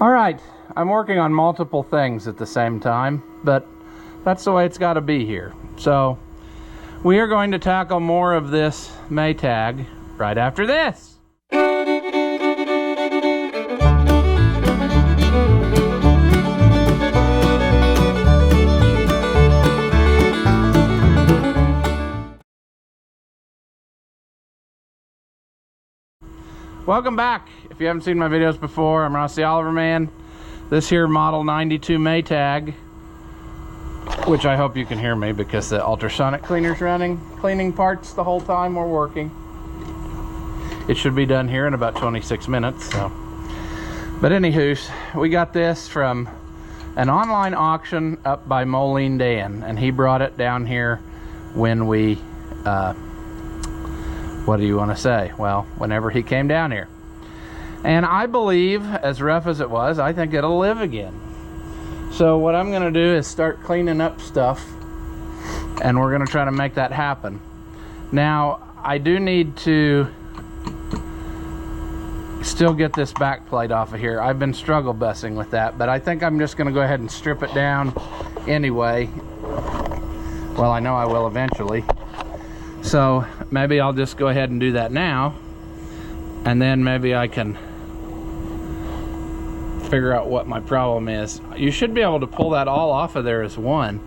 All right, I'm working on multiple things at the same time, but that's the way it's got to be here. So we are going to tackle more of this Maytag right after this. Welcome back. If you haven't seen my videos before, I'm Ross the Oliver Man. This here model 92 Maytag, which I hope you can hear me because the ultrasonic cleaner's running, cleaning parts the whole time we're working. It should be done here in about 26 minutes. So, but anywho, we got this from an online auction up by Moline Dan, and he brought it down here when we what do you want to say? Well, whenever he came down here. And I believe, as rough as it was, I think it'll live again. So what I'm going to do is start cleaning up stuff, and we're going to try to make that happen. Now, I do need to still get this back plate off of here. I've been struggle bussing with that, but I think I'm just going to go ahead and strip it down anyway. Well, I know I will eventually. So maybe I'll just go ahead and do that now, and then maybe I can figure out what my problem is. You should be able to pull that all off of there as one.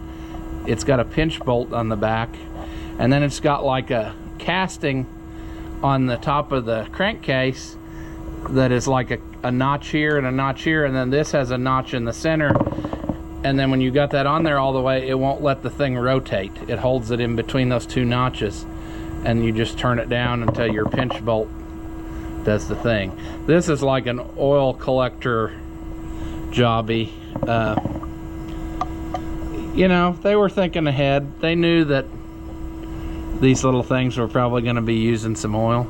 It's got a pinch bolt on the back, and then it's got like a casting on the top of the crankcase that is like a notch here and a notch here, and then this has a notch in the center. And then when you got that on there all the way, it won't let the thing rotate. It holds it in between those two notches, and you just turn it down until your pinch bolt does the thing. This is like an oil collector jobby. You know, they were thinking ahead. They knew that these little things were probably going to be using some oil.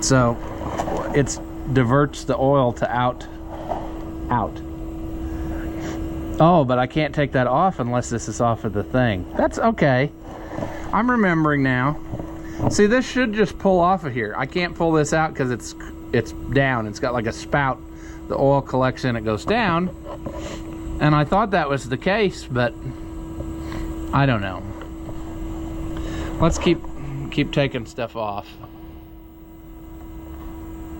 So it diverts the oil to out. Oh, but I can't take that off unless this is off of the thing. That's okay. I'm remembering now. See, this should just pull off of here. I can't pull this out because it's down. It's got like a spout. The oil collects in, it goes down. And I thought that was the case, but I don't know. Let's keep taking stuff off.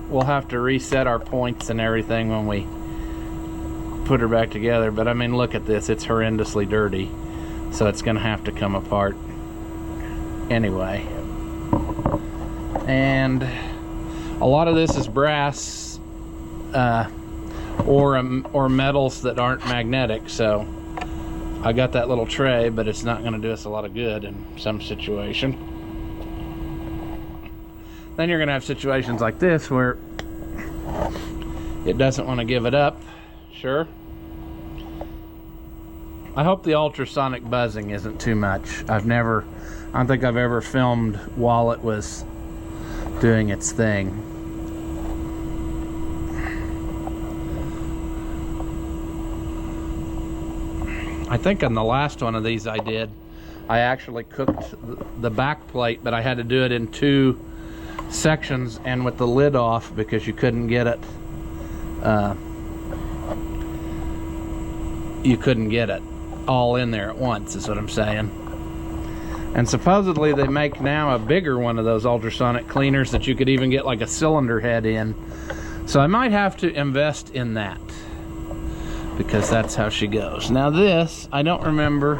We'll have to reset our points and everything when we put her back together, but I mean, look at this. It's horrendously dirty, so it's gonna have to come apart anyway. And a lot of this is brass or metals that aren't magnetic, so I got that little tray, but it's not gonna do us a lot of good in some situation. Then you're gonna have situations like this where it doesn't want to give it up. Sure. I hope the ultrasonic buzzing isn't too much. I don't think I've ever filmed while it was doing its thing. I think on the last one of these I actually cooked the back plate, but I had to do it in two sections and with the lid off because you couldn't get it. You couldn't get it all in there at once, is what I'm saying. And supposedly they make now a bigger one of those ultrasonic cleaners that you could even get like a cylinder head in. So I might have to invest in that because that's how she goes. Now this, I don't remember.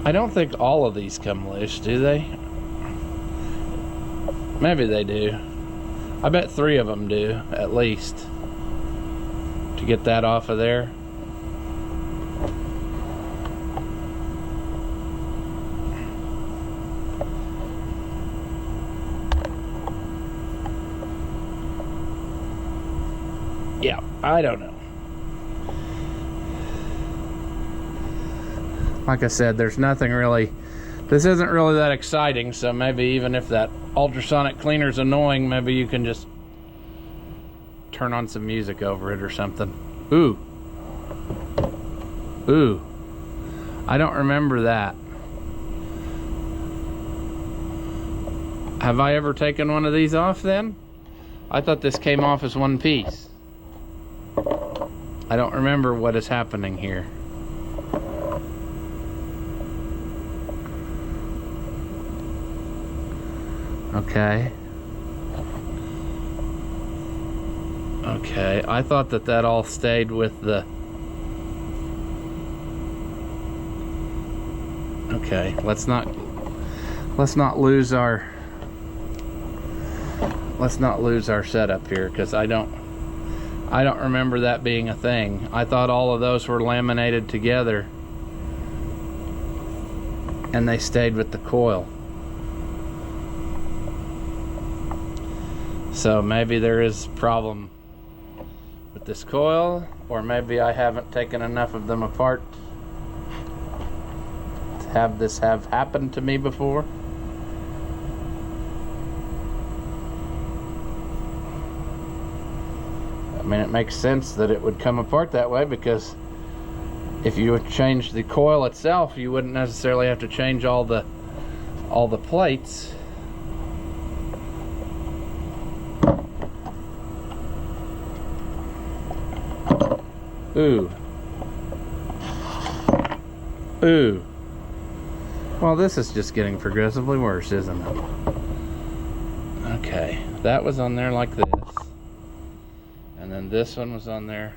I don't think all of these come loose, do they? Maybe they do. I bet 3 of them do, at least. To get that off of there. Yeah, I don't know. Like I said, there's nothing really, this isn't really that exciting, so maybe even if that ultrasonic cleaner's annoying, maybe you can just turn on some music over it or something. Ooh. I don't remember that. Have I ever taken one of these off then? I thought this came off as one piece. I don't remember what is happening here. Okay. Okay, I thought that all stayed with the... Okay, let's not lose our setup here, because I don't remember that being a thing. I thought all of those were laminated together and they stayed with the coil. So maybe there is a problem with this coil, or maybe I haven't taken enough of them apart to have this have happened to me before. I mean, it makes sense that it would come apart that way, because if you would change the coil itself, you wouldn't necessarily have to change all the plates. Ooh. Ooh. Well, this is just getting progressively worse, isn't it? Okay, that was on there like this. And then this one was on there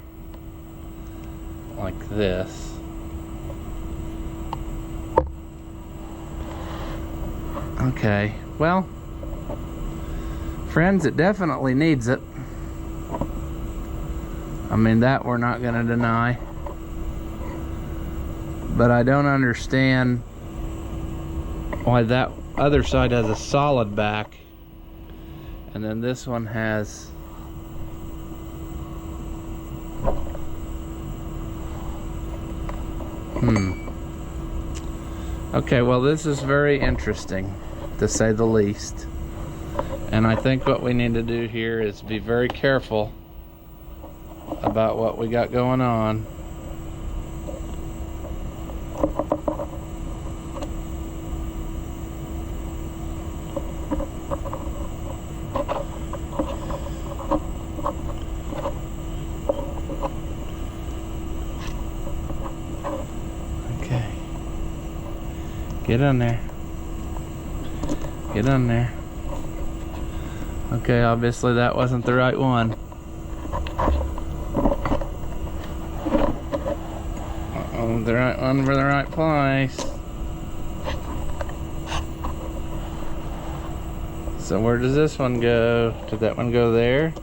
like this. Okay, well, friends, it definitely needs it. I mean, that we're not going to deny. But I don't understand why that other side has a solid back and then this one has okay, well, this is very interesting, to say the least. And I think what we need to do here is be very careful about what we got going on. Okay. Get on there. Get on there. Okay, obviously that wasn't the right one. The right one for the right place. So where does this one go? Did that one go there?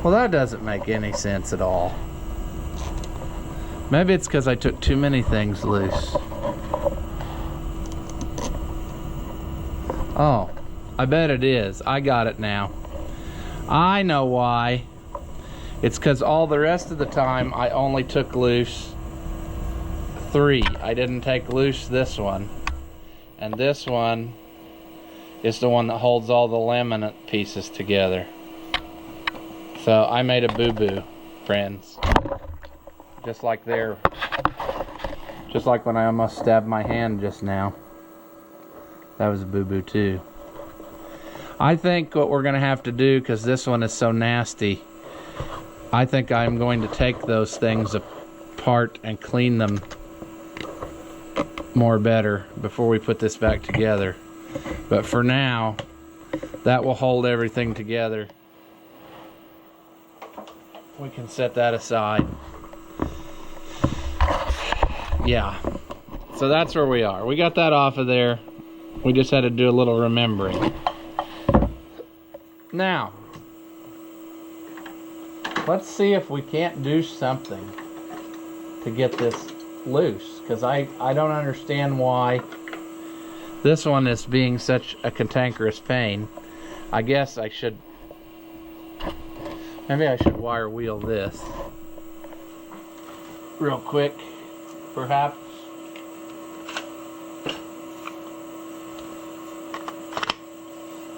Well, that doesn't make any sense at all. Maybe it's because I took too many things loose. Oh, I bet it is. I got it now. I know why. It's because all the rest of the time I only took loose 3. I didn't take loose this one. And this one is the one that holds all the laminate pieces together. So I made a boo-boo, friends. Just like there. Just like when I almost stabbed my hand just now. That was a boo-boo too. I think what we're going to have to do, because this one is so nasty, I think I'm going to take those things apart and clean them more better before we put this back together. But for now, that will hold everything together. We can set that aside. Yeah. So that's where we are. We got that off of there. We just had to do a little remembering. Now, let's see if we can't do something to get this loose, because I don't understand why this one is being such a cantankerous pain. I guess I should, maybe I should wire wheel this real quick, perhaps.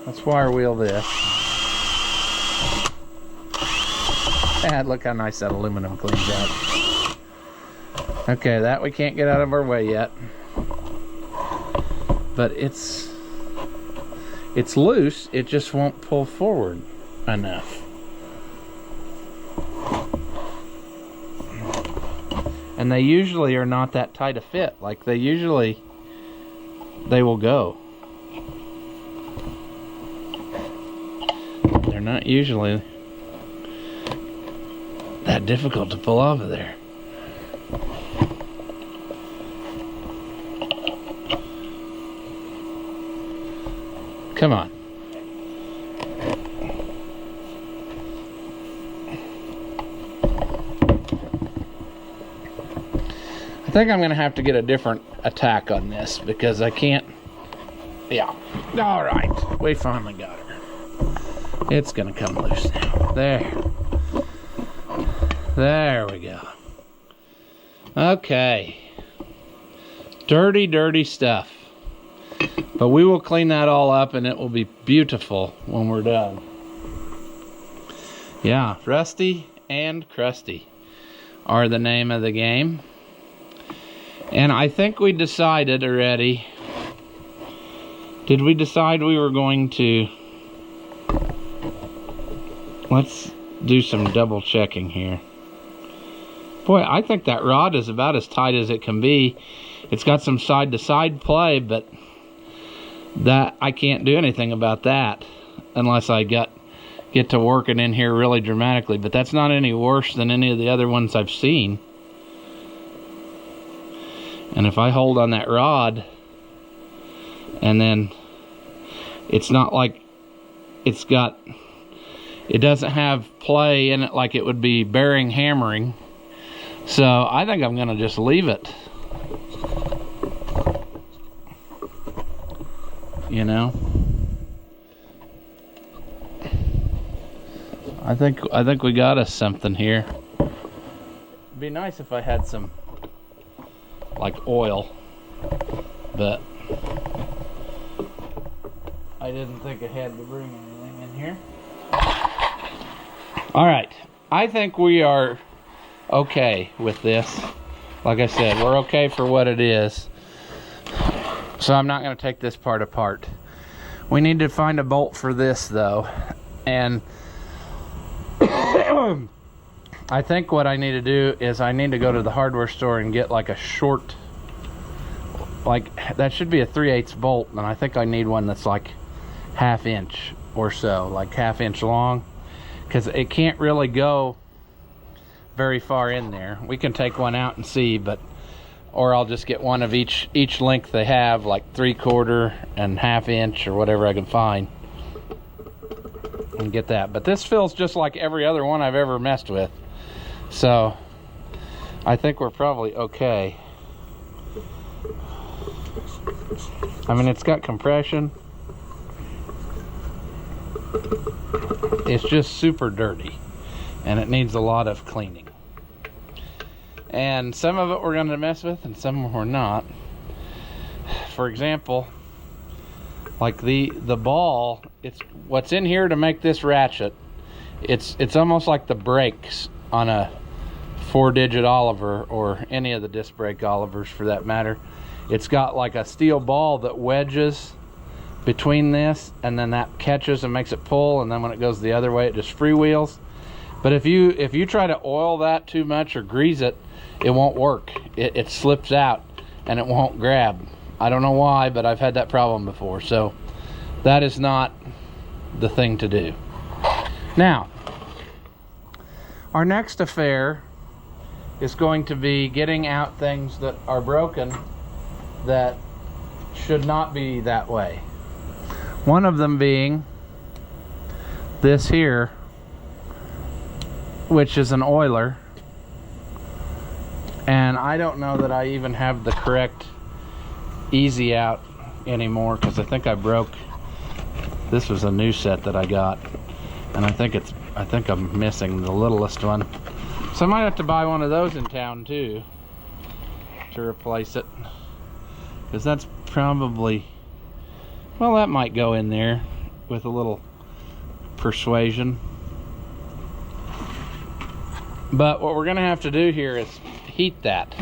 Let's wire wheel this. And look how nice that aluminum cleans out. Okay, that we can't get out of our way yet. But it's It's loose, it just won't pull forward enough. And they usually are not that tight a fit. Like they will go. They're not usually that difficult to pull off of there. Come on. I think I'm gonna have to get a different attack on this because I can't. Yeah. All right. We finally got her. It's gonna come loose now. There we go. Okay. Dirty, dirty stuff. But we will clean that all up and it will be beautiful when we're done. Yeah, Rusty and Crusty are the name of the game. And I think we decided already. Did we decide we were going to... Let's do some double checking here. Boy, I think that rod is about as tight as it can be. It's got some side-to-side play, but that I can't do anything about that unless I get to working in here really dramatically. But that's not any worse than any of the other ones I've seen. And if I hold on that rod, and then it's not like it doesn't have play in it like it would be bearing hammering. So I think I'm gonna just leave it. You know, I think we got us something here. It'd be nice if I had some like oil, but I didn't think I had to bring anything in here. All right, I think we are okay with this. Like I said, we're okay for what it is. So I'm not going to take this part apart. We need to find a bolt for this though. And I think what I need to do is I need to go to the hardware store and get like a short, like that should be a 3/8 bolt, and I think I need one that's like 1/2 inch or so, like 1/2 inch long, because it can't really go very far in there. We can take one out and see, but or I'll just get one of each length they have, like 3/4 and 1/2 inch or whatever I can find, and get that. But this feels just like every other one I've ever messed with, so I think we're probably okay. I mean, it's got compression. It's just super dirty and it needs a lot of cleaning. And some of it we're going to mess with and some we're not. For example, like the ball, it's what's in here to make this ratchet. It's almost like the brakes on a 4-digit Oliver, or any of the disc brake Olivers for that matter. It's got like a steel ball that wedges between this, and then that catches and makes it pull, and then when it goes the other way it just freewheels. But if you try to oil that too much or grease it, it won't work. It slips out and it won't grab. I don't know why, but I've had that problem before. So that is not the thing to do. Now, our next affair is going to be getting out things that are broken that should not be that way. One of them being this here, which is an oiler. And I don't know that I even have the correct easy out anymore, because I think I broke, this was a new set that I got, and I think I'm missing the littlest one. So I might have to buy one of those in town too to replace it, because that's probably, well, that might go in there with a little persuasion. But what we're gonna have to do here is heat that.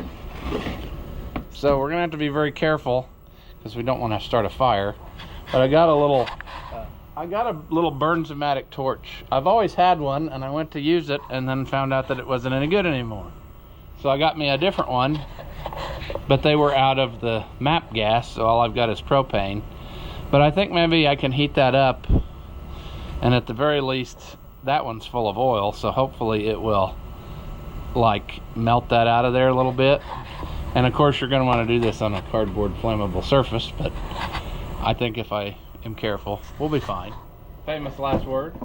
So we're gonna have to be very careful because we don't want to start a fire. But I got a little I got a little Bernzomatic torch. I've always had one, and I went to use it and then found out that it wasn't any good anymore. So I got me a different one, but they were out of the MAP gas, so all I've got is propane. But I think maybe I can heat that up, and at the very least, that one's full of oil, so hopefully it will like melt that out of there a little bit. And of course you're going to want to do this on a cardboard flammable surface, but I think if I am careful, we'll be fine. Famous last words,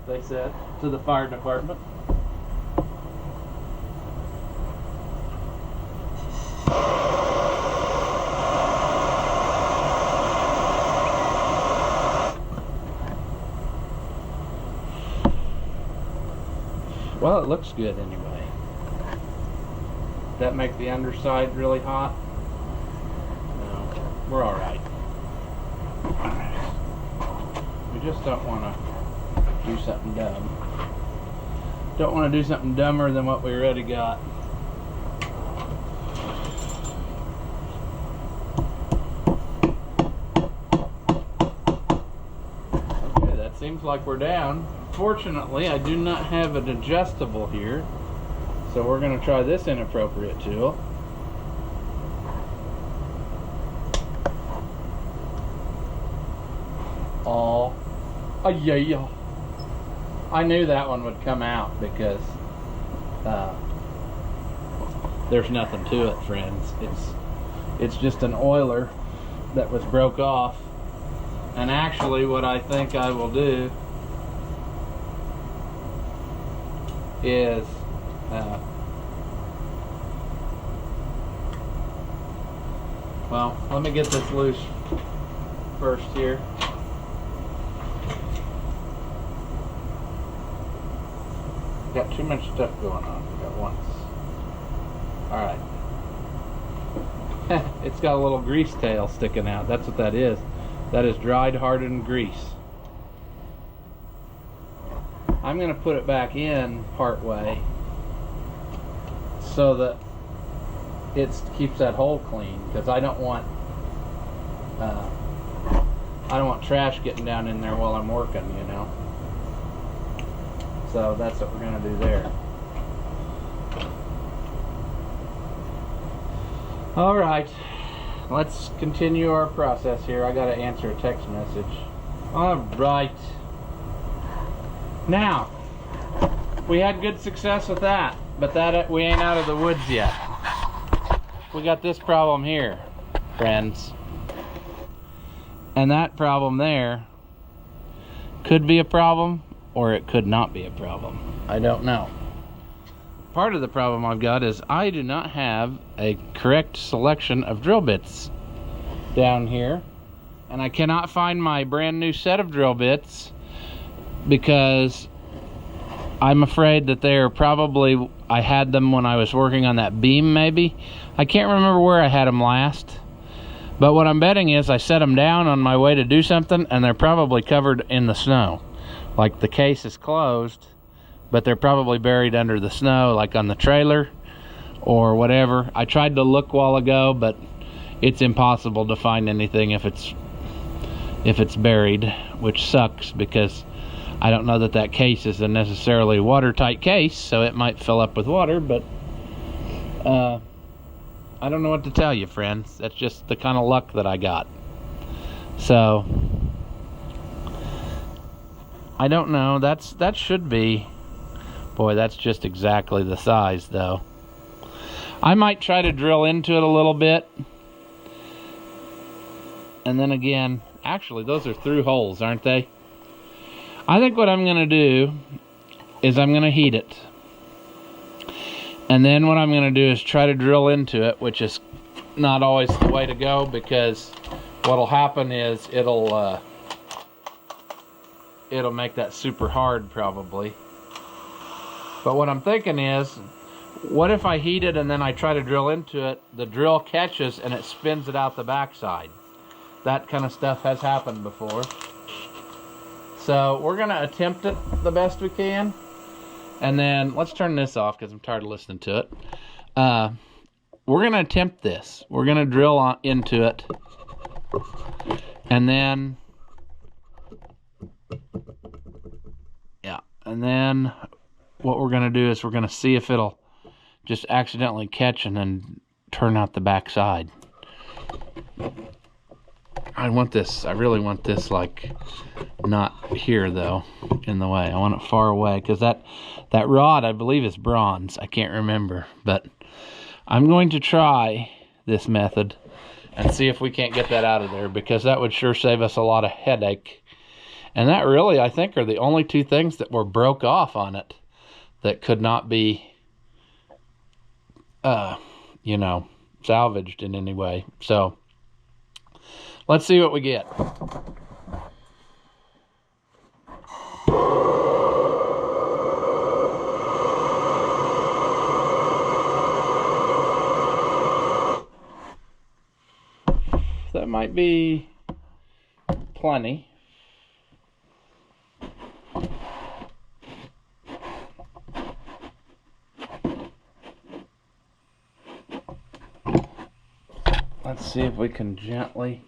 they said to the fire department. Well, it looks good anyway. That make the underside really hot? No, we're all right. We just don't want to do something dumb. Don't want to do something dumber than what we already got. Okay, that seems like we're down. Fortunately, I do not have an adjustable here, so we're going to try this inappropriate tool. Oh, yeah. I knew that one would come out because there's nothing to it, friends. It's just an oiler that was broke off. And actually, what I think I will do is well, let me get this loose first here. Got too much stuff going on at once. Alright. It's got a little grease tail sticking out. That's what that is. That is dried hardened grease. I'm going to put it back in part way so that it keeps that hole clean, because I don't want trash getting down in there while I'm working, you know. So that's what we're going to do there. All right, let's continue our process here. I got to answer a text message. All right. Now, we had good success with that, but we ain't out of the woods yet. We got this problem here, friends. And that problem there could be a problem, or it could not be a problem. I don't know. Part of the problem I've got is I do not have a correct selection of drill bits down here. And I cannot find my brand new set of drill bits, because I'm afraid that they are probably, I had them when I was working on that beam maybe. I can't remember where I had them last. But what I'm betting is I set them down on my way to do something, and they're probably covered in the snow. Like the case is closed, but they're probably buried under the snow, like on the trailer or whatever. I tried to look a while ago, but it's impossible to find anything if it's buried, which sucks, because I don't know that that case is a necessarily watertight case, so it might fill up with water, but I don't know what to tell you, friends. That's just the kind of luck that I got. So I don't know. That should be, boy, that's just exactly the size, though. I might try to drill into it a little bit. And then again, actually, those are through holes, aren't they? I think what I'm going to do is I'm going to heat it. And then what I'm going to do is try to drill into it, which is not always the way to go, because what'll happen is it'll make that super hard probably. But what I'm thinking is, what if I heat it and then I try to drill into it, the drill catches and it spins it out the backside. That kind of stuff has happened before. So we're going to attempt it the best we can. And then let's turn this off because I'm tired of listening to it. We're going to attempt this. We're going to drill into it. And then And then what we're going to do is we're going to see if it'll just accidentally catch and then turn out the back side. I really want this like not here though, in the way. I want it far away because that rod I believe is bronze. I can't remember, but I'm going to try this method and see if we can't get that out of there, because that would sure save us a lot of headache. And that really, I think, are the only two things that were broke off on it that could not be, you know, salvaged in any way. So let's see what we get. That might be plenty. Let's see if we can gently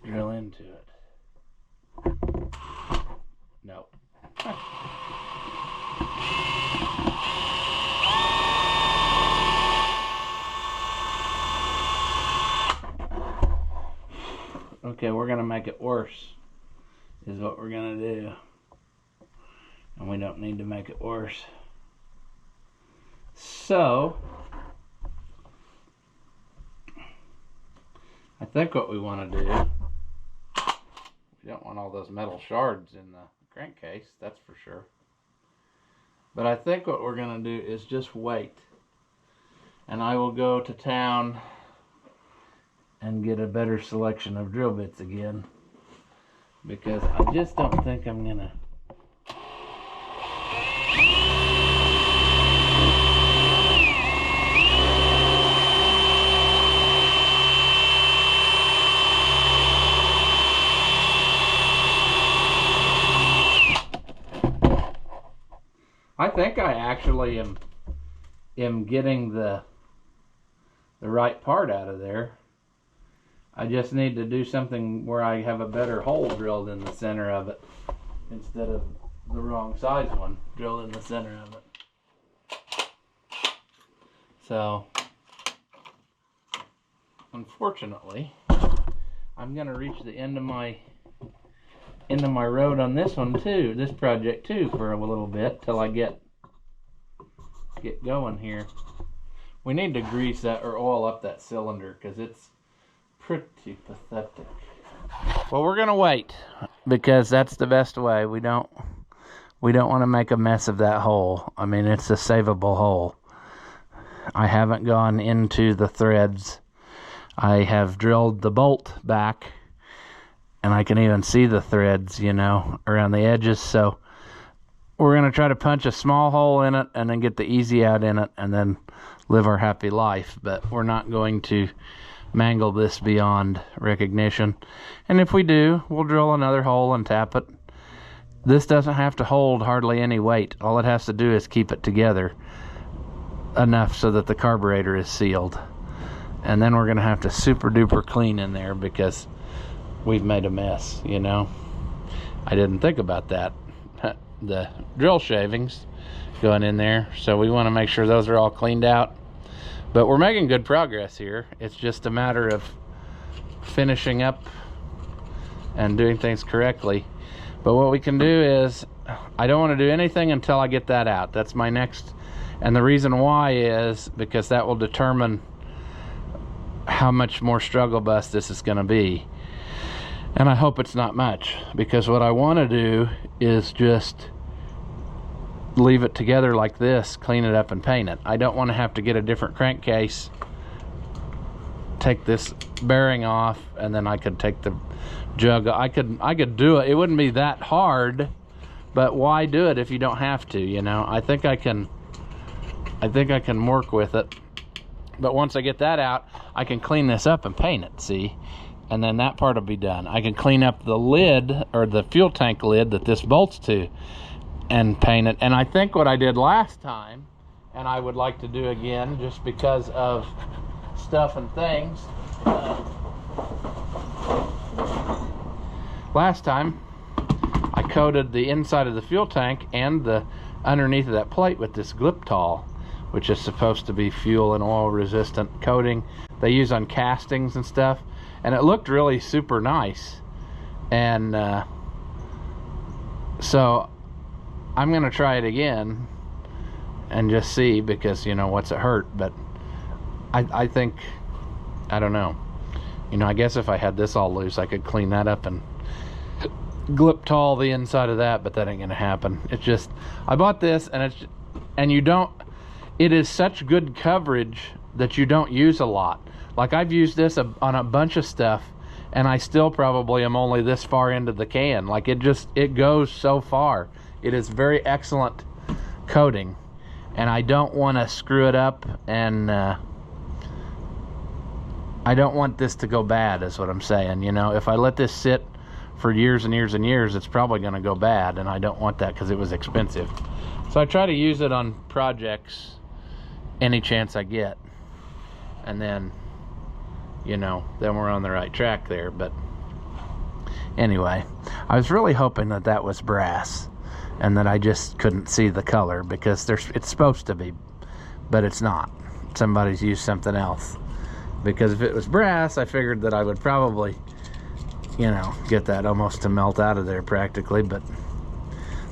drill into it. Nope. Okay, we're gonna make it worse, is what we're gonna do. And we don't need to make it worse. So I think what we want to do, we don't want all those metal shards in the crankcase, that's for sure. But I think what we're going to do is just wait. And I will go to town and get a better selection of drill bits again, because I just don't think I'm going to. I think I actually am getting the right part out of there. I just need to do something where I have a better hole drilled in the center of it instead of the wrong size one drilled in the center of it. So unfortunately, I'm going to reach the end of my road on this one too, this project too, for a little bit till I get going here. We need to grease that or oil up that cylinder because it's pretty pathetic. Well, we're gonna wait because that's the best way. We don't want to make a mess of that hole. I mean, it's a savable hole. I haven't gone into the threads. I have drilled the bolt back, and I can even see the threads, you know, around the edges. So we're going to try to punch a small hole in it and then get the easy out in it and then live our happy life. But we're not going to mangle this beyond recognition. And if we do, we'll drill another hole and tap it. This doesn't have to hold hardly any weight. All it has to do is keep it together enough so that the carburetor is sealed. And then we're going to have to super duper clean in there because we've made a mess, you know. I didn't think about that. The drill shavings going in there, so we want to make sure those are all cleaned out. But we're making good progress here. It's just a matter of finishing up and doing things correctly. But what we can do is, I don't want to do anything until I get that out. That's my next, and the reason why is because that will determine how much more struggle bus this is going to be. And I hope it's not much, because what I want to do is just leave it together like this, clean it up and paint it. I don't want to have to get a different crankcase, take this bearing off, and then I could take the jug. I could do it. It wouldn't be that hard, but why do it if you don't have to, you know? I think I can work with it. But once I get that out, I can clean this up and paint it, see? And then that part will be done. I can clean up the lid, or the fuel tank lid that this bolts to, and paint it. And I think what I did last time, and I would like to do again just because of stuff and things, last time I coated the inside of the fuel tank and the underneath of that plate with this Gliptol, which is supposed to be fuel and oil resistant coating they use on castings and stuff, and it looked really super nice. And so I'm gonna try it again and just see, because, you know, what's it hurt? But I think, I don't know, you know, I guess if I had this all loose I could clean that up and Gliptol the inside of that, but that ain't gonna happen. It's just, I bought this, and it is such good coverage that you don't use a lot. Like, I've used this on a bunch of stuff, and I still probably am only this far into the can. Like, it goes so far. It is very excellent coating, and I don't want to screw it up, and I don't want this to go bad, is what I'm saying. You know, if I let this sit for years and years and years, it's probably going to go bad, and I don't want that because it was expensive. So I try to use it on projects any chance I get, and then, you know, then we're on the right track there. But anyway, I was really hoping that that was brass and that I just couldn't see the color, because it's supposed to be, but it's not. Somebody's used something else, because if it was brass, I figured that I would probably, you know, get that almost to melt out of there practically. But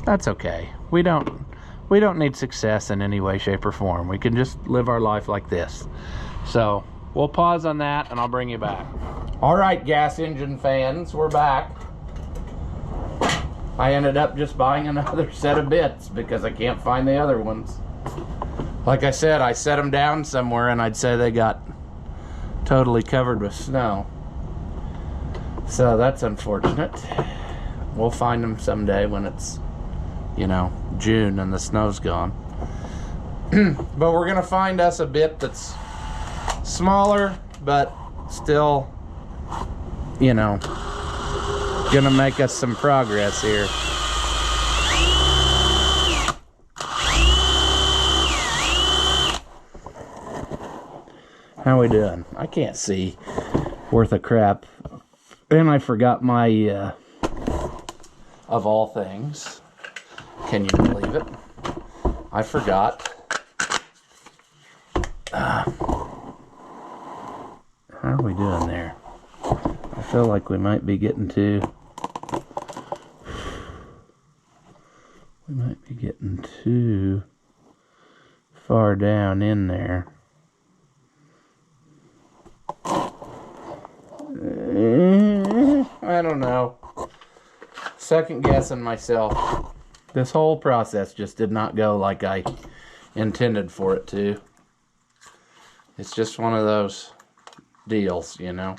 that's okay. We don't need success in any way, shape, or form. We can just live our life like this. So we'll pause on that, and I'll bring you back. All right, gas engine fans, we're back. I ended up just buying another set of bits because I can't find the other ones. Like I said, I set them down somewhere, and I'd say they got totally covered with snow. So that's unfortunate. We'll find them someday when it's, you know, June and the snow's gone. But we're gonna find us a bit that's smaller, but still, you know, gonna make us some progress here. How we doing? I can't see worth a crap. And I forgot my, of all things, can you believe it? I forgot. How are we doing there? I feel like we might be getting too far down in there. I don't know. Second guessing myself. This whole process just did not go like I intended for it to. It's just one of those deals, you know.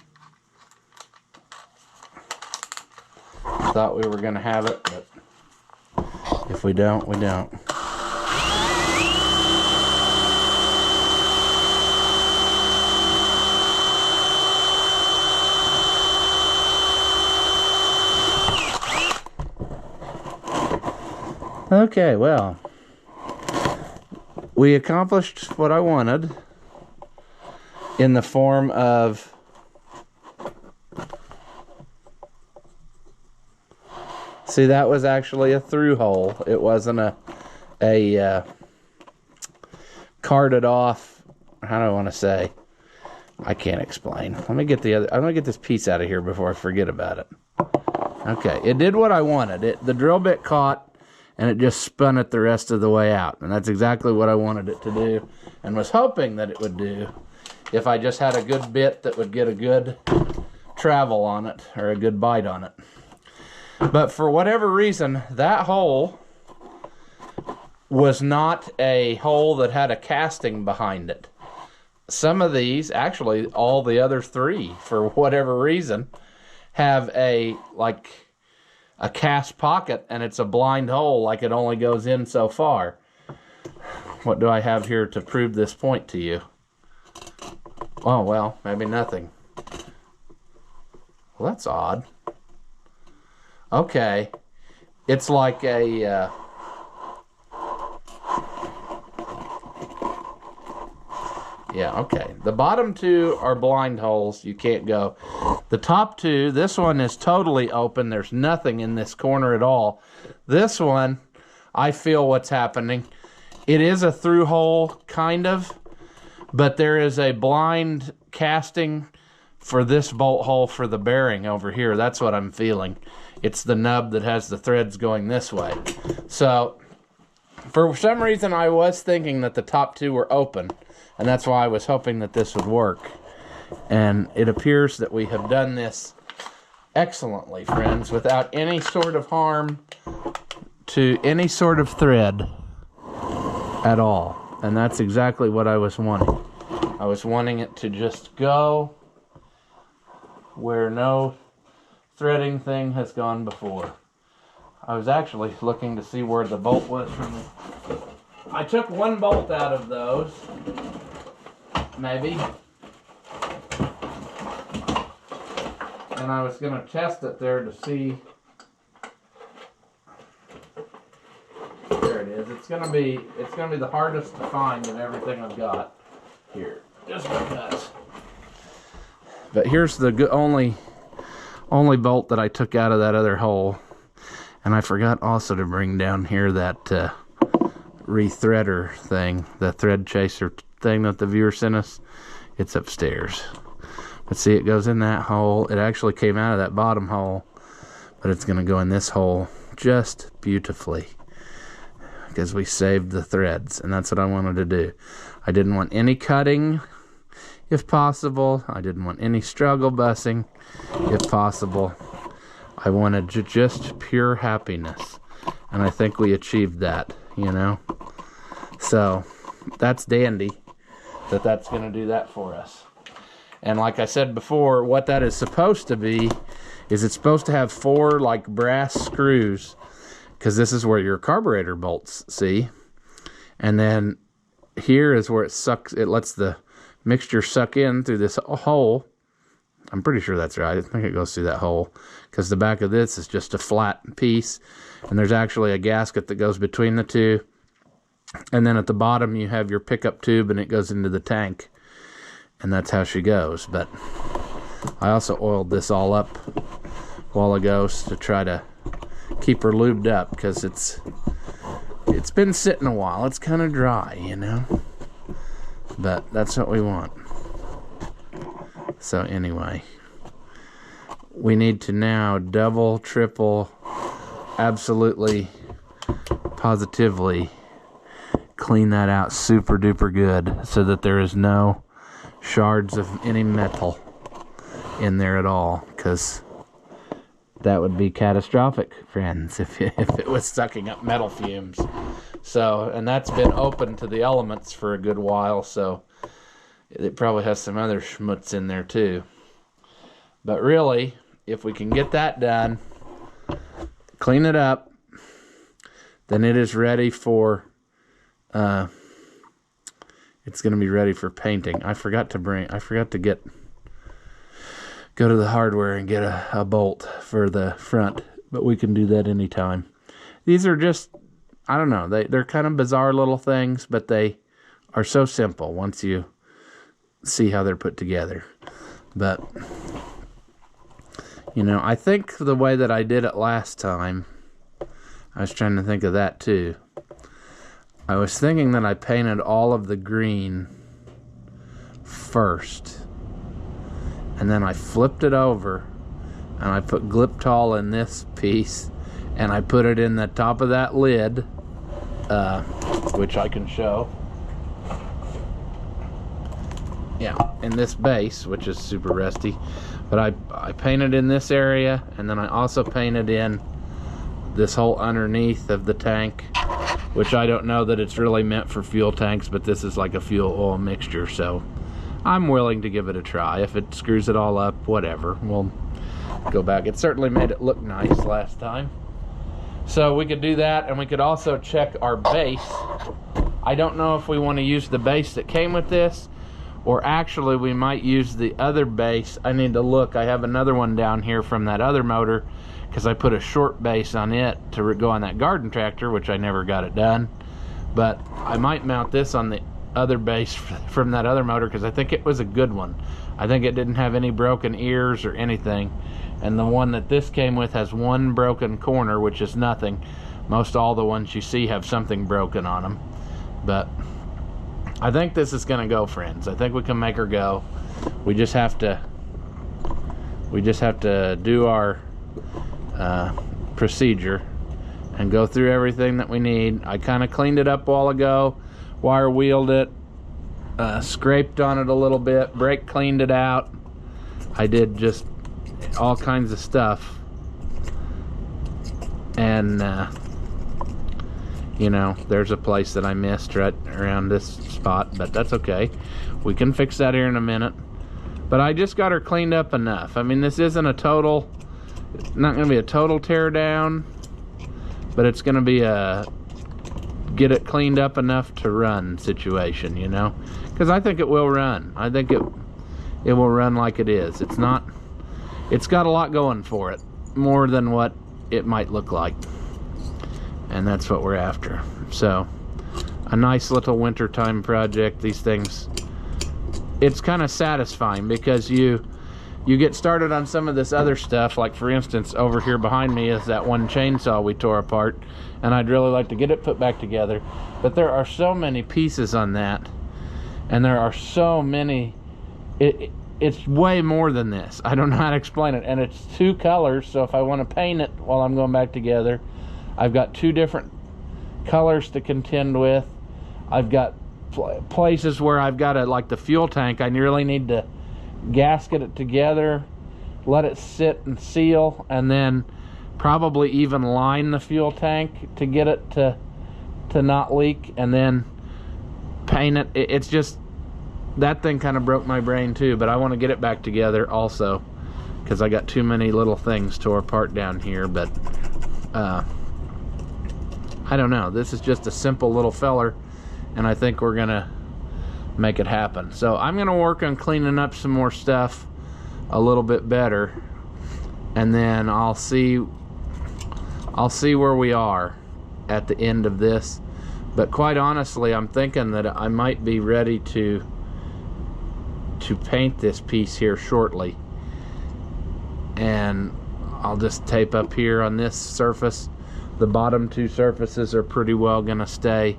Thought we were gonna have it, but if we don't, we don't. Okay, well, we accomplished what I wanted in the form of see, that was actually a through hole. It wasn't a carded off. How do I want to say? I can't explain. Let me get I'm gonna get this piece out of here before I forget about it. Okay, it did what I wanted. The drill bit caught, and it just spun it the rest of the way out. And that's exactly what I wanted it to do, and was hoping that it would do if I just had a good bit that would get a good travel on it, or a good bite on it. But for whatever reason, that hole was not a hole that had a casting behind it. Some of these, actually all the other three, for whatever reason, have a cast pocket, and it's a blind hole, like it only goes in so far. What do I have here to prove this point to you? Oh, well, maybe nothing. Well, that's odd. Okay. It's like a... Yeah, okay. The bottom two are blind holes. You can't go. The top two, this one is totally open. There's nothing in this corner at all. This one, I feel what's happening. It is a through hole, kind of, but there is a blind casting for this bolt hole for the bearing over here. That's what I'm feeling. It's the nub that has the threads going this way. So, for some reason, I was thinking that the top two were open, and that's why I was hoping that this would work. And it appears that we have done this excellently, friends, without any sort of harm to any sort of thread at all. And that's exactly what I was wanting. I was wanting it to just go where no threading thing has gone before. I was actually looking to see where the bolt was from the... I took one bolt out of those, maybe, and I was going to test it there to see. There it is. It's going to be the hardest to find of everything I've got here, just because. But here's the only bolt that I took out of that other hole. And I forgot also to bring down here that re-threader thing, the thread chaser thing that the viewer sent us. It's upstairs. But see, it goes in that hole. It actually came out of that bottom hole, but it's going to go in this hole just beautifully because we saved the threads, and that's what I wanted to do. I didn't want any cutting, if possible. I didn't want any struggle bussing, if possible. I wanted just pure happiness, and I think we achieved that, you know. So that's dandy that's going to do that for us. And like I said before, what that is supposed to be is it's supposed to have 4 like brass screws, because this is where your carburetor bolts, see? And then here is where it lets the mixture suck in through this hole. I'm pretty sure that's right. I think it goes through that hole, because the back of this is just a flat piece, and there's actually a gasket that goes between the two. And then at the bottom you have your pickup tube, and it goes into the tank, and that's how she goes. But I also oiled this all up a while ago to try to keep her lubed up, because it's been sitting a while. It's kind of dry, you know, but that's what we want. So anyway, we need to now double, triple, absolutely, positively clean that out super duper good, so that there is no shards of any metal in there at all, because that would be catastrophic, friends, if it was sucking up metal fumes. So, and that's been open to the elements for a good while, so it probably has some other schmutz in there too. But really, if we can get that done, clean it up, then it is ready for, it's going to be ready for painting. I forgot to go to the hardware and get a bolt for the front, but we can do that anytime. These are just, I don't know, they're kind of bizarre little things, but they are so simple once you see how they're put together. But, you know, I think the way that I did it last time, I was trying to think of that too. I was thinking that I painted all of the green first, and then I flipped it over and I put Gliptol in this piece, and I put it in the top of that lid, which I can show. Yeah, in this base, which is super rusty. But I painted in this area, and then I also painted in this whole underneath of the tank, which I don't know that it's really meant for fuel tanks, but this is like a fuel oil mixture, so I'm willing to give it a try. If it screws it all up, whatever, we'll go back. It certainly made it look nice last time. So we could do that, and we could also check our base. I don't know if we want to use the base that came with this, or actually we might use the other base. I need to look. I have another one down here from that other motor, because I put a short base on it to go on that garden tractor, which I never got it done. But I might mount this on the other base from that other motor, because I think it was a good one. I think it didn't have any broken ears or anything. And the one that this came with has one broken corner, which is nothing. Most all the ones you see have something broken on them. But I think this is going to go, friends. I think we can make her go. We just have to do our procedure and go through everything that we need. I kind of cleaned it up a while ago, wire wheeled it, scraped on it a little bit, brake cleaned it out. I did just all kinds of stuff, and you know, there's a place that I missed right around this spot, but that's okay. We can fix that here in a minute. But I just got her cleaned up enough. I mean, this isn't a total, not going to be a total tear down, but it's going to be a get it cleaned up enough to run situation, you know, because I think it will run. I think it will run like it is. It's not, it's got a lot going for it, more than what it might look like, and that's what we're after. So a nice little wintertime project. These things, it's kind of satisfying because you get started on some of this other stuff. Like, for instance, over here behind me is that one chainsaw we tore apart, and I'd really like to get it put back together, but there are so many pieces on that, and there are so many, it's way more than this. I don't know how to explain it, and it's two colors, so if I want to paint it while I'm going back together, I've got two different colors to contend with. I've got places where I've got to, like the fuel tank, I really need to gasket it together, let it sit and seal, and then probably even line the fuel tank to get it to not leak, and then paint it. It's just, that thing kind of broke my brain too, but I want to get it back together also because I got too many little things tore apart down here. But I don't know, this is just a simple little feller, and I think we're gonna make it happen. So I'm gonna work on cleaning up some more stuff a little bit better, and then I'll see where we are at the end of this. But quite honestly, I'm thinking that I might be ready to paint this piece here shortly, and I'll just tape up here on this surface. The bottom two surfaces are pretty well gonna stay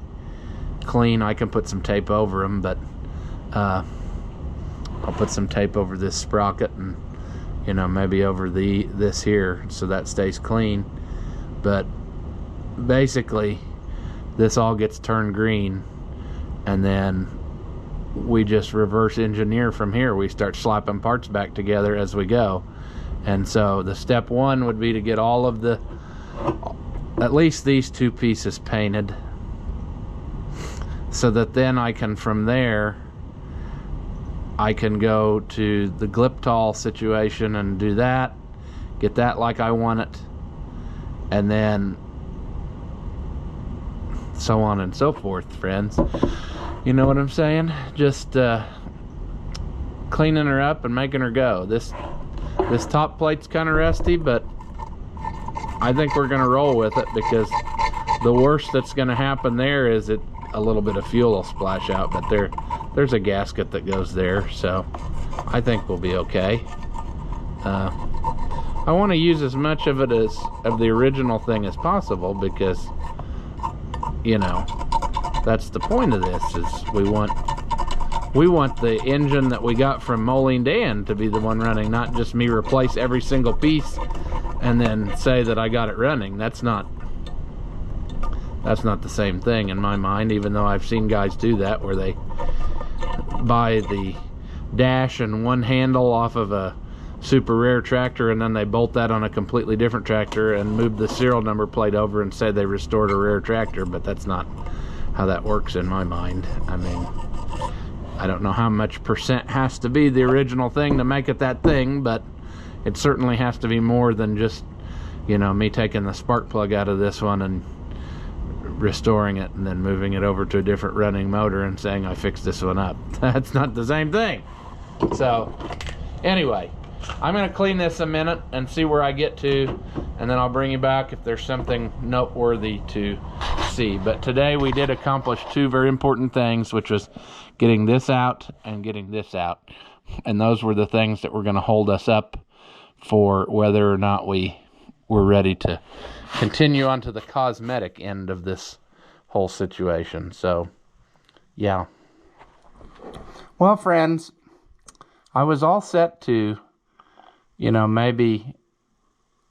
clean. I can put some tape over them, but I'll put some tape over this sprocket, and you know, maybe over this here, so that stays clean. But basically this all gets turned green, and then we just reverse engineer from here. We start slapping parts back together as we go. And so the step one would be to get all of the, at least these two pieces painted, so that then I can, from there, I can go to the Gliptol situation and do that, get that like I want it, and then so on and so forth, friends. You know what I'm saying? Just cleaning her up and making her go. This top plate's kind of rusty, but I think we're gonna roll with it, because the worst that's gonna happen there is a little bit of fuel will splash out, but there's a gasket that goes there, so I think we'll be okay. I want to use as much of it of the original thing as possible, because you know, that's the point of this, is we want the engine that we got from Moline Dan to be the one running, not just me replace every single piece and then say that I got it running. That's not the same thing in my mind, even though I've seen guys do that, where they buy the dash and one handle off of a super rare tractor, and then they bolt that on a completely different tractor and move the serial number plate over and say they restored a rare tractor. But that's not how that works in my mind. I mean, I don't know how much percent has to be the original thing to make it that thing, but it certainly has to be more than just, you know, me taking the spark plug out of this one and restoring it and then moving it over to a different running motor and saying I fixed this one up. That's not the same thing. So anyway, I'm going to clean this a minute and see where I get to, and then I'll bring you back if there's something noteworthy to see. But today we did accomplish two very important things, which was getting this out and getting this out. And those were the things that were going to hold us up for whether or not we were ready to continue on to the cosmetic end of this whole situation. So, yeah. Well, friends, I was all set to, you know, maybe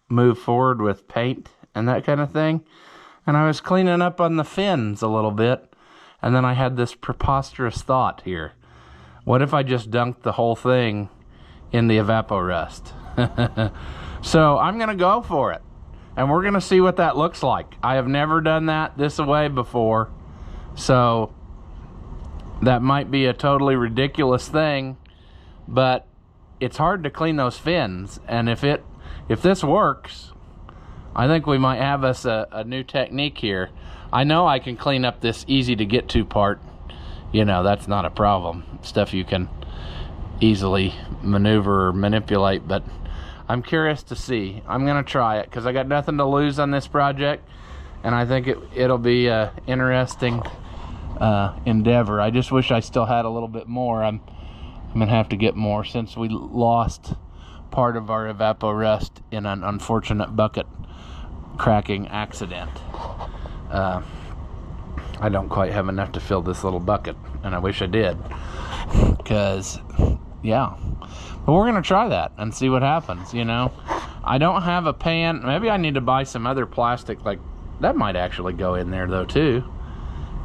move forward with paint and that kind of thing. And I was cleaning up on the fins a little bit. And then I had this preposterous thought here. What if I just dunked the whole thing in the Evapo-Rust? So I'm going to go for it. And we're going to see what that looks like. I have never done that this way before. So that might be a totally ridiculous thing. But it's hard to clean those fins. And if this works, I think we might have us a new technique here. I know I can clean up this easy to get to part. You know, that's not a problem. Stuff you can easily maneuver or manipulate, but I'm curious to see. I'm gonna try it because I got nothing to lose on this project, and I think it'll be a interesting endeavor. I just wish I still had a little bit more. I'm gonna have to get more since we lost part of our Evapo-Rust in an unfortunate bucket cracking accident. I don't quite have enough to fill this little bucket, and I wish I did, because yeah, but we're gonna try that and see what happens. You know, I don't have a pan. Maybe I need to buy some other plastic, like that might actually go in there though too.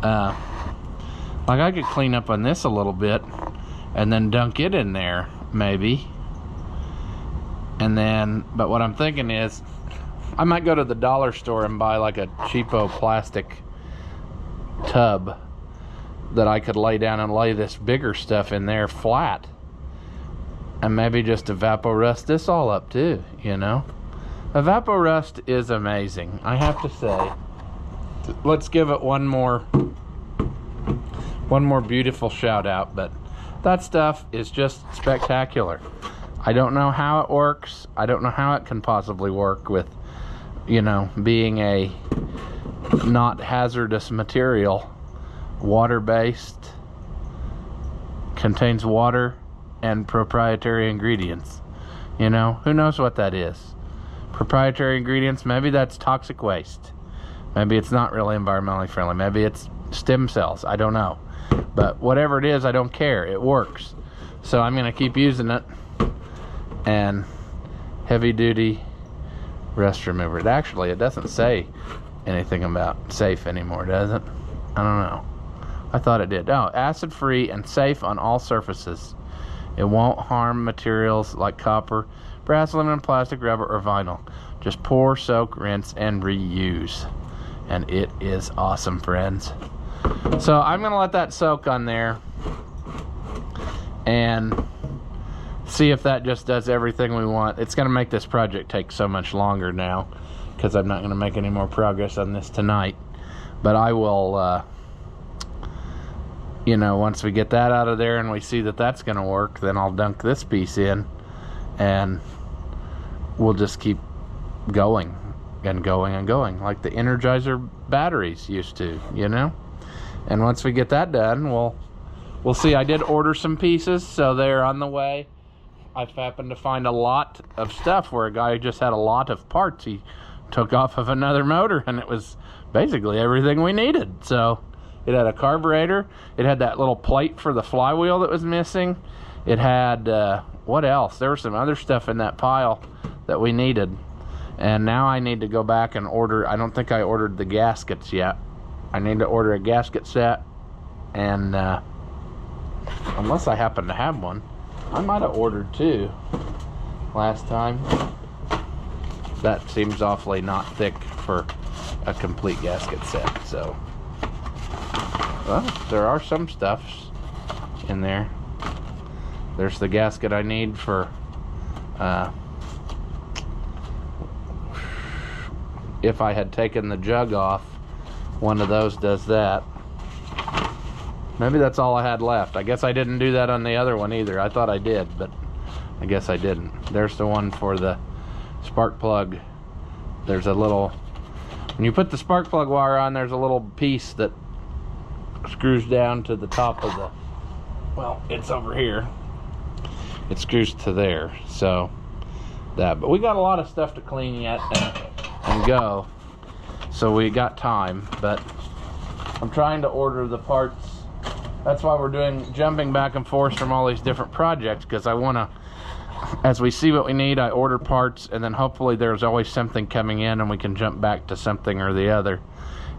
Like I could clean up on this a little bit and then dunk it in there maybe. And then, but what I'm thinking is I might go to the dollar store and buy like a cheapo plastic tub that I could lay down and lay this bigger stuff in there flat, and maybe just Evapo-Rust this all up too, you know. Evapo-Rust is amazing, I have to say. Let's give it one more beautiful shout out, but that stuff is just spectacular. I don't know how it works. I don't know how it can possibly work with, you know, being a not hazardous material, water-based, contains water and proprietary ingredients. You know, who knows what that is? Proprietary ingredients, maybe that's toxic waste. Maybe it's not really environmentally friendly. Maybe it's stem cells, I don't know. But whatever it is, I don't care, it works. So I'm gonna keep using it. And heavy duty rust remover. It doesn't say anything about safe anymore, does it? I don't know. I thought it did. Oh, acid free and safe on all surfaces. It won't harm materials like copper, brass, aluminum, plastic, rubber, or vinyl. Just pour, soak, rinse, and reuse. And it is awesome, friends. So I'm gonna let that soak on there and see if that just does everything we want. It's gonna make this project take so much longer now because I'm not gonna make any more progress on this tonight. But I will, you know, once we get that out of there and we see that that's gonna work, then I'll dunk this piece in and we'll just keep going and going and going like the Energizer batteries used to, you know. And once we get that done, we'll see. I did order some pieces, so they're on the way. I've happened to find a lot of stuff where a guy just had a lot of parts he took off of another motor, and it was basically everything we needed. So it had a carburetor, it had that little plate for the flywheel that was missing, it had what else? There was some other stuff in that pile that we needed. And now I need to go back and order. I don't think I ordered the gaskets yet. I need to order a gasket set, and unless I happen to have one, I might have ordered two last time. That seems awfully not thick for a complete gasket set. So, well, there are some stuffs in there. There's the gasket I need for if I had taken the jug off. One of those does that. Maybe that's all I had left. I guess I didn't do that on the other one either. I thought I did, but I guess I didn't. There's the one for the spark plug. There's a little When you put the spark plug wire on, there's a little piece that screws down to the top of the, well, it's over here. It screws to there, so that. But we got a lot of stuff to clean yet and go, so we got time. But I'm trying to order the parts. That's why we're jumping back and forth from all these different projects, because I want to, as we see what we need, I order parts, and then hopefully there's always something coming in and we can jump back to something or the other.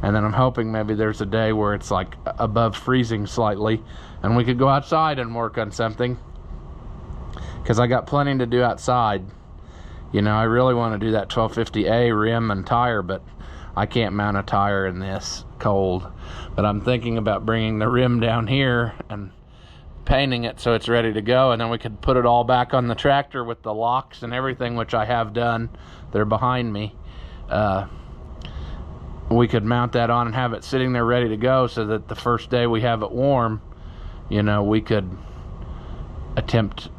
And then I'm hoping maybe there's a day where it's like above freezing slightly and we could go outside and work on something, because I got plenty to do outside. You know, I really want to do that 1250A rim and tire, but I can't mount a tire in this cold. But I'm thinking about bringing the rim down here and painting it so it's ready to go, and then we could put it all back on the tractor with the locks and everything, which I have done. They're behind me. We could mount that on and have it sitting there ready to go, so that the first day we have it warm, you know, we could attempt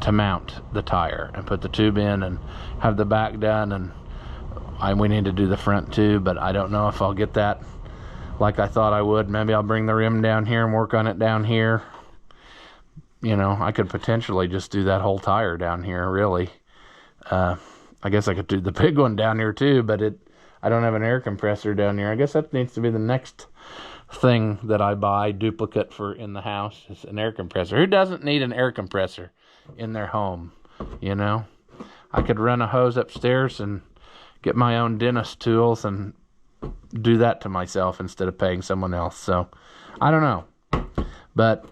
to mount the tire and put the tube in and have the back done. And we need to do the front too, but I don't know if I'll get that like I thought I would. Maybe I'll bring the rim down here and work on it down here. You know, I could potentially just do that whole tire down here, really. I guess I could do the big one down here too, but I don't have an air compressor down here. I guess that needs to be the next thing that I buy duplicate for in the house, is an air compressor. Who doesn't need an air compressor in their home, you know? I could run a hose upstairs and get my own dentist tools and do that to myself instead of paying someone else. So I don't know, but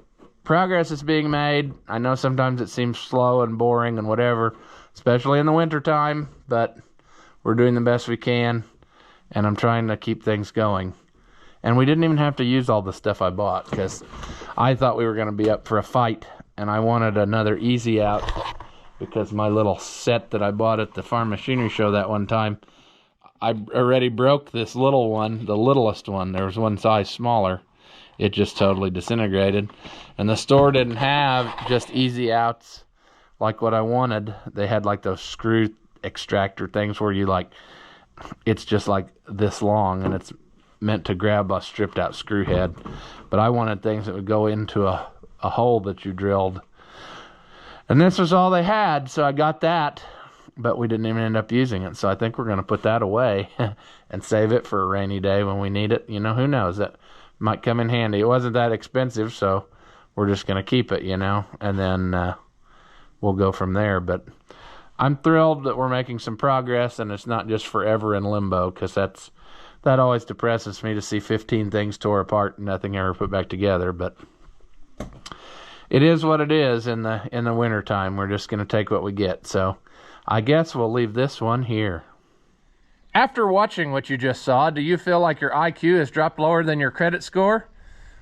progress is being made. I know sometimes it seems slow and boring and whatever, especially in the winter time, but we're doing the best we can, and I'm trying to keep things going. And we didn't even have to use all the stuff I bought, because I thought we were going to be up for a fight, and I wanted another easy out, because my little set that I bought at the farm machinery show that one time, I already broke this little one, the littlest one. There was one size smaller. It just totally disintegrated. And the store didn't have just easy outs like what I wanted. They had like those screw extractor things where you like, it's just like this long and it's meant to grab a stripped out screw head. But I wanted things that would go into a hole that you drilled. And this was all they had, so I got that. But we didn't even end up using it, so I think we're going to put that away and save it for a rainy day when we need it. You know, who knows? That might come in handy. It wasn't that expensive, so we're just going to keep it, you know, and then we'll go from there. But I'm thrilled that we're making some progress, and it's not just forever in limbo, because that always depresses me to see 15 things tore apart and nothing ever put back together. But it is what it is in the winter time. We're just going to take what we get. So I guess we'll leave this one here. After watching what you just saw, do you feel like your IQ has dropped lower than your credit score?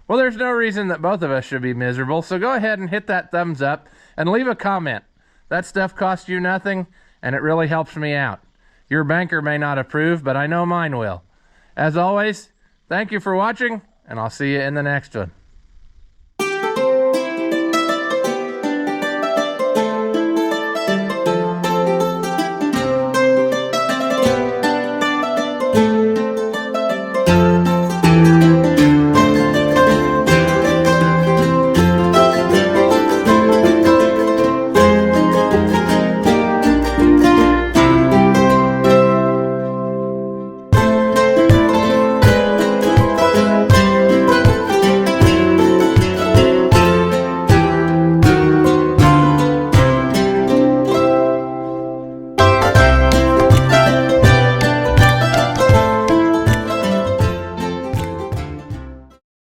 Well, there's no reason that both of us should be miserable, so go ahead and hit that thumbs up and leave a comment. That stuff costs you nothing, and it really helps me out. Your banker may not approve, but I know mine will. As always, thank you for watching, and I'll see you in the next one.